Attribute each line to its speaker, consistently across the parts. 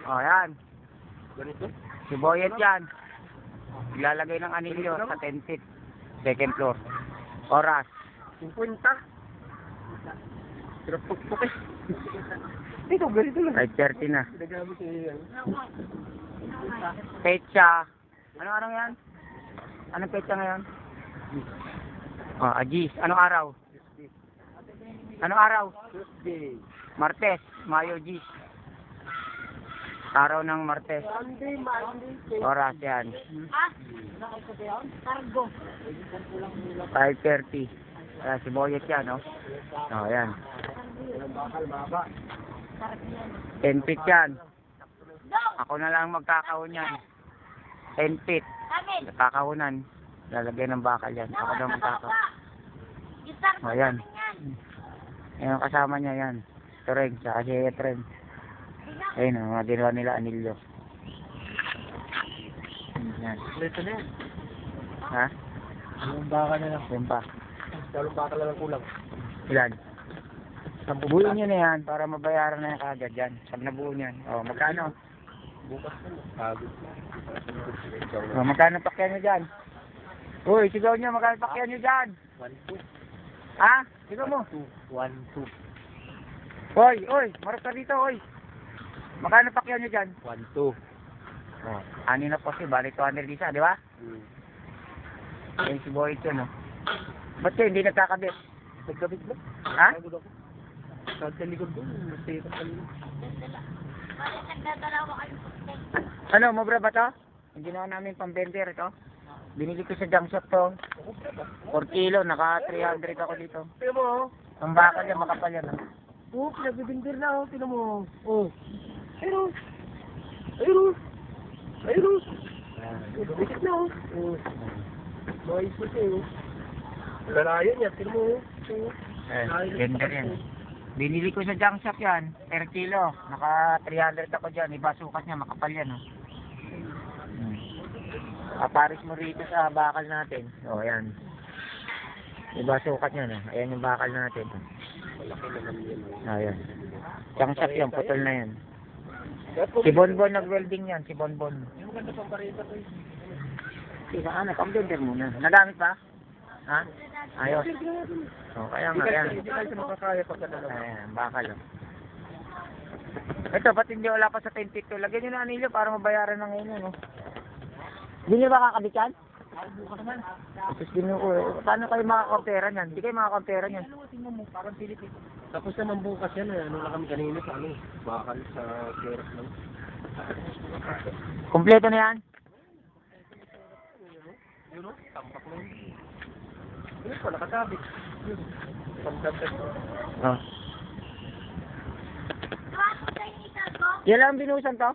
Speaker 1: O, yan.
Speaker 2: Ganito?
Speaker 1: Si Boyet yan. Ilalagay ng anilyo sa 10 feet. Second floor. Oras.
Speaker 2: 50. Pero pukpuk eh. Ito, ganito lang.
Speaker 1: 5:30 na.
Speaker 2: Nagamit eh.
Speaker 1: Pecha. Anong araw yan? Anong pecha ngayon? Agis. Anong araw? Anong araw?
Speaker 2: Tuesday.
Speaker 1: Martes. Mayo Gis. Araw ng Martes.
Speaker 2: Monday, Monday.
Speaker 1: Oras yan.
Speaker 3: Cargo.
Speaker 1: 5:30. Si Boyet yan, no? O, yan.
Speaker 2: Bakal, baba.
Speaker 1: 10 feet yan. Ako na lang magkakahon yan. 10 feet. Kakahunan. Lalagyan ng bakal yan. Ako na magkakahon. O, yan. Yan ang kasama niya yan. Ito rin. Saka si Etren. Ayun, ang mga ginawa nila anilyo. Yan.
Speaker 2: Ito na yan.
Speaker 1: Ha?
Speaker 2: Yung baka na lang.
Speaker 1: Yan pa.
Speaker 2: Dalong baka na lang kulang.
Speaker 1: Ilan? Buuin nyo na yan para mabayaran na yan kagad yan. Pag nabuo yan. O, magkano?
Speaker 2: Bukas na lang. Pagod.
Speaker 1: O, magkano pakyan nyo dyan? Uy, sigaw nyo, magkano pakyan nyo dyan?
Speaker 2: 1-2.
Speaker 1: Ha? Sigaw mo.
Speaker 2: 1-2.
Speaker 1: Oy, marap ka dito, oy. Magkano pakyan nyo dyan?
Speaker 2: 1-2.
Speaker 1: O, ani na po si, balik 200 isa, di ba? Ayun si Boyet yun, o. Ba't kayo hindi nagkakabit?
Speaker 2: Nagkabit ba?
Speaker 1: Ha?
Speaker 2: Pagod ako. Sa likod doon. Masira sa likod.
Speaker 3: Nagdadalawa kayo.
Speaker 1: Ano, mobra ba to? Yung ginawa namin pambender ito. Binili ko sa junk shop to. 4 kilo, naka 300 ako dito.
Speaker 2: Tignan mo, oh.
Speaker 1: Ang bakal yan, makapal yan.
Speaker 2: Oh, pinagbibindir na, oh. Tignan mo, oh. Ayun, ayun, ayun. Bisit na, oh. Noise mo siya, oh. Lalayan yan, tignan mo, oh.
Speaker 1: Gender yan. Binili ko sa junk shop yan, per kilo. Naka 300 ako dyan. Iba sukat niya, makapal yan. Oh. Paparis mo rito sa bakal natin. O, yan. Iba sukat niya. No? Ayan yung bakal natin. Ayan. Junk shop yan, putol na yan. Si Bonbon nag-welding yan, si Bonbon.
Speaker 2: Yung ganda pang pareta to, eh.
Speaker 1: Saan, nag-computer muna. Nagamit pa? Ha? Ayos. O, kaya nga, yan.
Speaker 2: Hindi kasi makakaya pagkadalawa.
Speaker 1: Ayan, bakal. Oh. Ito, ba't hindi wala pa sa 10 feet to? Lagyan nyo na anilyo para mabayaran ng ngayon, no? Hindi nyo ba kakabit yan?
Speaker 2: Bukas naman.
Speaker 1: Tapos paano kayo makakompera niyan? Hindi kayo makakompera niyan.
Speaker 2: Tingnan mo, parang Pilipin. Tapos naman bukas yan, ano lang kami kanina sa ano, bakal sa Xerox lang.
Speaker 1: Kompleto na yan?
Speaker 2: Yun o, tampak na yun. Yun pa, nakasabit. Yun. Pagdagdag ko.
Speaker 1: Oh. Yan lang binusan to?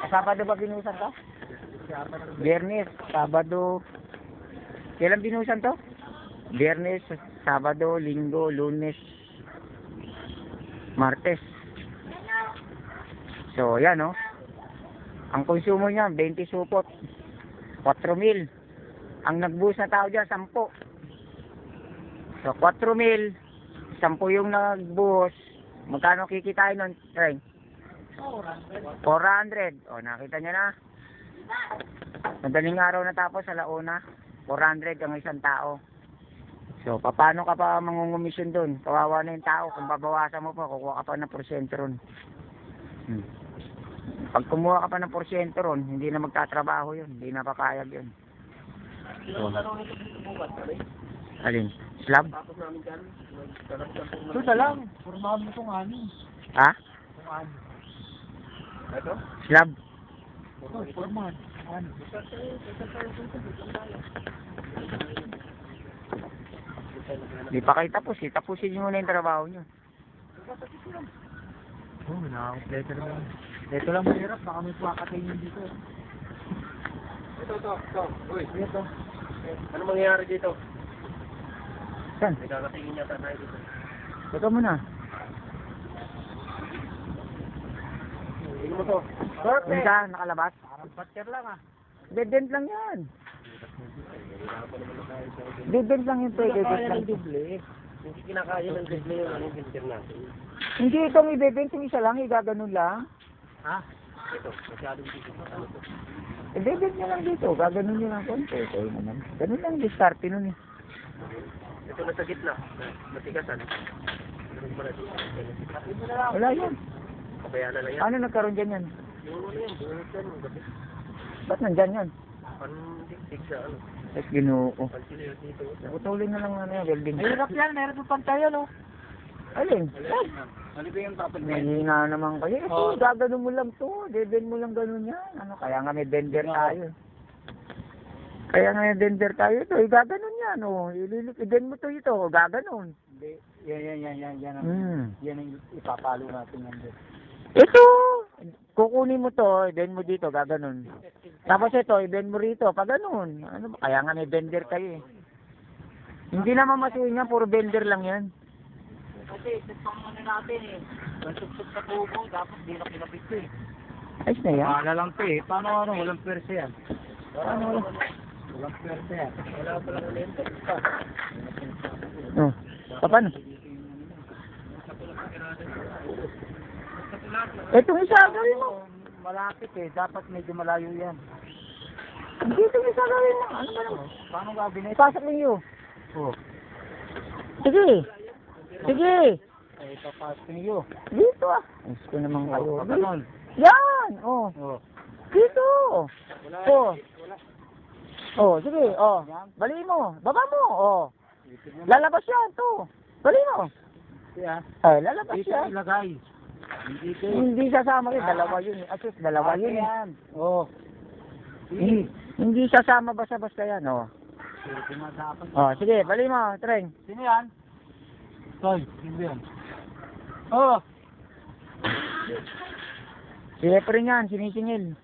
Speaker 1: Sabado ba binusan to? Biyernes, Sabado. Kailan binusan to? Biyernes, Sabado, Linggo, Lunes, Martes. So, yan, no? Ang konsumo niya, 20 supot. 4,000. Ang nagbuhos na tao dyan, 10. So, 4,000. 10 yung nagbuhos. Magkano kikitain nun, Trey? 400. O, nakita niya na. Madaling araw na tapos, alauna. 400 ang isang tao. So, paano ka pa mangungumisyon dun? Kawawa na yung tao. Kung babawasan mo pa, kukuha ka pa ng porsyento ron. Pag kumuha ka pa ng porsyento ron, hindi na magtatrabaho yun. Hindi na papayag yun. So, alin? Slab?
Speaker 2: Tapos namin dyan.
Speaker 1: Ito na lang.
Speaker 2: Formahan mo itong ani.
Speaker 1: Ha?
Speaker 2: Itong ani. Ito?
Speaker 1: Slab?
Speaker 2: Ito, formahan. Ani.
Speaker 1: Hindi pa kayo tapos eh. Tapusin nyo muna yung trabaho nyo.
Speaker 2: Oo, nakakampleto naman. Ito lang mahirap, baka may pakatayin dito. Ito. Uy, ito. Ano mangyayari dito?
Speaker 1: Saan?
Speaker 2: May kakatingin yata tayo dito.
Speaker 1: Ito muna.
Speaker 2: Tingnan mo to.
Speaker 1: Doon ka, nakalabas?
Speaker 2: Parang patker lang ah.
Speaker 1: Dead-end lang yan. Dead-end lang yun. Dead-end lang.
Speaker 2: Hindi kinakaya ng display yung ano, binter natin.
Speaker 1: Hindi itong ibebenta yung isa lang, igaganon lang.
Speaker 2: Ha? Ito, masyadong dito. Ano to?
Speaker 1: Ibebenta nyo lang dito, gaganon nyo lang konti. Ito naman. Ganun lang, discarte nun eh.
Speaker 2: Ito na sa gitna. Matigasan.
Speaker 1: Wala yan.
Speaker 2: Kabaya na lang yan.
Speaker 1: Ano nagkaroon dyan yan?
Speaker 2: Yung ano yan, bunot yan. Gabi.
Speaker 1: Ba't nandyan yan?
Speaker 2: Pandiktik sa ano.
Speaker 1: At ginoo.
Speaker 2: Pansilyo dito.
Speaker 1: Putulin na lang ano yan, welding.
Speaker 2: Mahirap yan, meron yung pantayo, no?
Speaker 1: Alin?
Speaker 2: Ano ba yung tapad
Speaker 1: Nahihina naman kayo. Ito, gaganon mo lang to. Deben mo lang ganun yan. Ano, kaya nga may vendor tayo. Kaya nga may vendor tayo ito. Gaganon yan, oh. Ililipidin mo to ito. Gaganon.
Speaker 2: Hindi. Yan. Yan ang ipapalo natin yan din.
Speaker 1: Ito! Kukunin mo to, ibend mo dito, gaganon. Tapos ito, ibend mo rito, pag ganun. Ano ba? Kaya nga may vendor kayo eh. Hindi naman masuhin yan, puro vendor lang yan.
Speaker 2: Kasi ito pang ano natin eh. Masuktok sa tubo, dapat di na kinapit ko eh.
Speaker 1: Ayos na yan.
Speaker 2: Wala lang to eh. Paano ano, walang pwersa yan?
Speaker 1: Ano wala?
Speaker 2: Walang pwersa yan. Wala pa lang lento.
Speaker 1: Oh, paano? Itong isa, gawin mo.
Speaker 2: Malapit eh. Dapat medyo malayo yan.
Speaker 1: Hindi itong isa, gawin mo. Ano ba naman?
Speaker 2: Paano gagawin ito?
Speaker 1: Ipasok ninyo.
Speaker 2: Oh.
Speaker 1: Sige. Sige.
Speaker 2: Ay, papasok niyo.
Speaker 1: Dito ah. Ayos ko naman kayo.
Speaker 2: Ganon.
Speaker 1: Yan! Oh.
Speaker 2: Oh.
Speaker 1: Dito.
Speaker 2: Wala.
Speaker 1: Oh.
Speaker 2: Wala.
Speaker 1: Oh, sige. Oh. Bali mo. Baba mo. Oh. Lalabas yan to. Bali mo.
Speaker 2: Siya.
Speaker 1: Ay, lalabas
Speaker 2: Dito
Speaker 1: yan.
Speaker 2: ilagay. Hindi ko.
Speaker 1: Hindi sasama yun. Dalawa yun. Asus, dalawa yun.
Speaker 2: Yan. Oh.
Speaker 1: Hindi sasama basta-basta yan. Oh.
Speaker 2: Pinadapan.
Speaker 1: Oh, sige. Bali mo. Treng.
Speaker 2: Sino yan? Toy, sino yan? Oh!
Speaker 1: Si Efren yan. Sinisingil.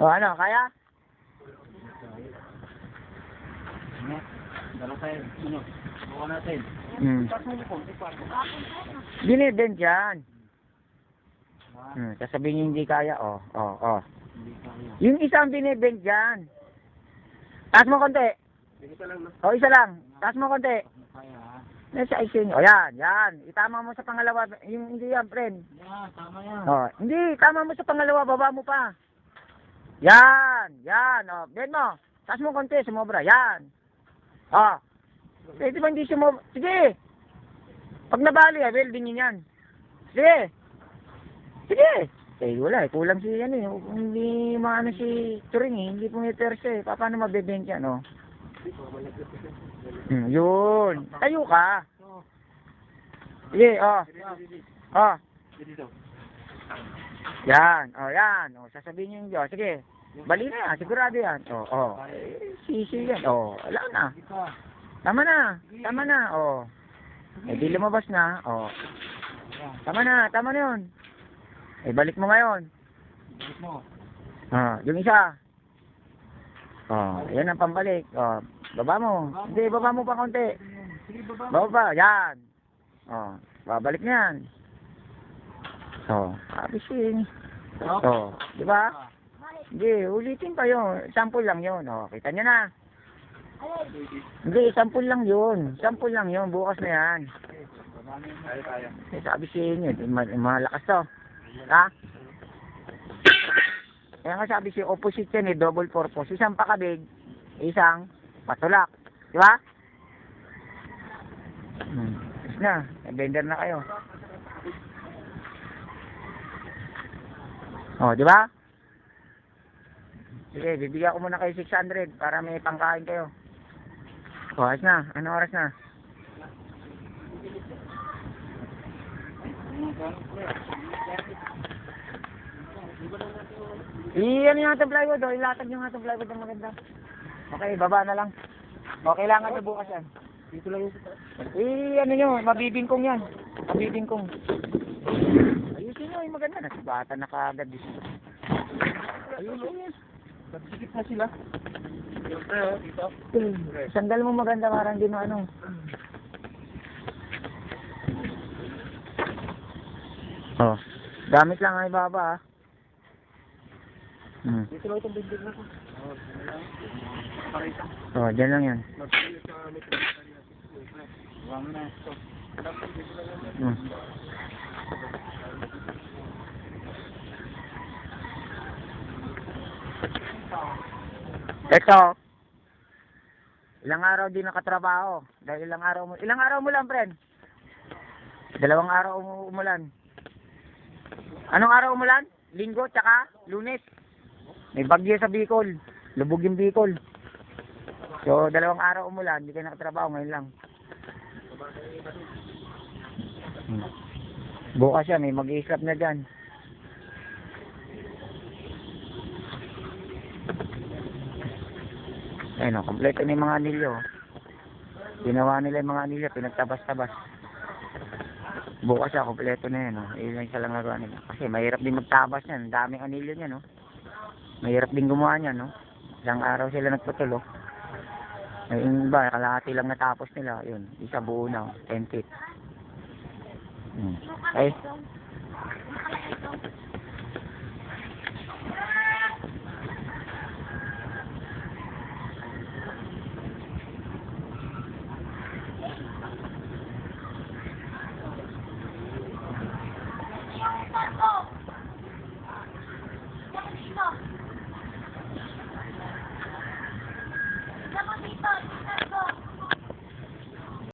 Speaker 1: Oh, ano? Kaya?
Speaker 2: Dala tayo. Ano? Buka natin.
Speaker 1: Binibend yan. Sasabihin niyo hindi kaya. Oh, oh, oh. Yung isang binibend yan. Taas mo konti.
Speaker 2: Isa lang na.
Speaker 1: O, isa lang. Taas mo konti.
Speaker 2: Kaya.
Speaker 1: Nasa isin. O, yan, yan. Itama mo sa pangalawa. Yung hindi yan, friend.
Speaker 2: Yan, tama yan.
Speaker 1: O, hindi. Tama mo sa pangalawa. Baba mo pa. Yan. Yan. O, bend mo. Taas mo konti. Sumobra. Yan. O. Pwede ba hindi sumobra? Sige. Pag nabali, welding yun yan. Sige. Sige. Eh, wala eh. Kulang si yan eh. Hindi maano si Turing eh. Hindi pumiperse eh. Paano mabebend yan, o? Yun. Tayo ka. Sige, oh. Oh. Yan. Oh, yan. Oh, sasabihin niyo yung Diyos. Sige. Bali na yan. Sigurado yan. Oh, oh. Sisi yan. Oh, wala na. Tama na. Tama na. Oh. Eh, di lumabas na. Oh. Tama na. Tama na yun. Eh, balik mo ngayon.
Speaker 2: Balik mo.
Speaker 1: Ah, yung isa. Oh, yan ang pambalik. Oh, baba mo. Hindi, baba mo pa konti.
Speaker 2: Sige, baba.
Speaker 1: Baba pa. Yan. Oh, babalik na yan. Oh, abising. Oh, di ba? Hindi, ulitin pa yun. Sample lang yun. Oh, kita nyo na. Hindi, sample lang yun. Sample lang yun. Bukas na yan.
Speaker 2: Kaya.
Speaker 1: Eh, sabi sa inyo, malakas to. Ha? Kaya nga sabi si opposite yan eh, double purpose. Isang pakabig, isang patulak. Di ba? Tapos na, blender na kayo. Oh, di ba? Sige, bibigyan ko muna kayo 600 para may pangkain kayo. Oh, ayos na. Anong oras na? Iyan yung atong plywood, oh. Ilatag yung atong plywood ng maganda. Okay, baba na lang. O, kailangan na bukas yan.
Speaker 2: Dito lang yung
Speaker 1: Ano nyo, mabibingkong yan. Mabibingkong. Ayusin nyo, yung maganda. Nasibatan na kaagad dito. Ayusin nyo.
Speaker 2: Nagsikip na sila. Dito.
Speaker 1: Sandal mo maganda, parang di mo ano. Oh, gamit lang ang ibaba, ah.
Speaker 2: Dito lang itong bigdig na ko.
Speaker 1: Oh, dyan lang yan. Hmm. Ito. Ilang araw din nakatrabaho. Dahil ilang araw mo lang, friend? 2 araw umulan. Anong araw umulan? Linggo, tsaka Lunes. May bagyo sa Bicol. Lubog yung Bicol. So, 2 araw umulan, hindi kayo nakatrabaho, ngayon lang. Bukas yan, may mag-i-slap na dyan. Ayun o, kompleto na yung mga anilyo. Ginawa nila yung mga anilyo, pinagtabas-tabas. Bukas yan, kompleto na yan o. Iyon isa lang nagawa nila. Kasi mahirap din magtabas yan, daming anilyo niyan o. Mahirap din gumawa niyan o. Isang araw sila nagputol o. Yung iba, kalahati lang natapos nila. Yun, isa buo na o, 10 feet. Ay,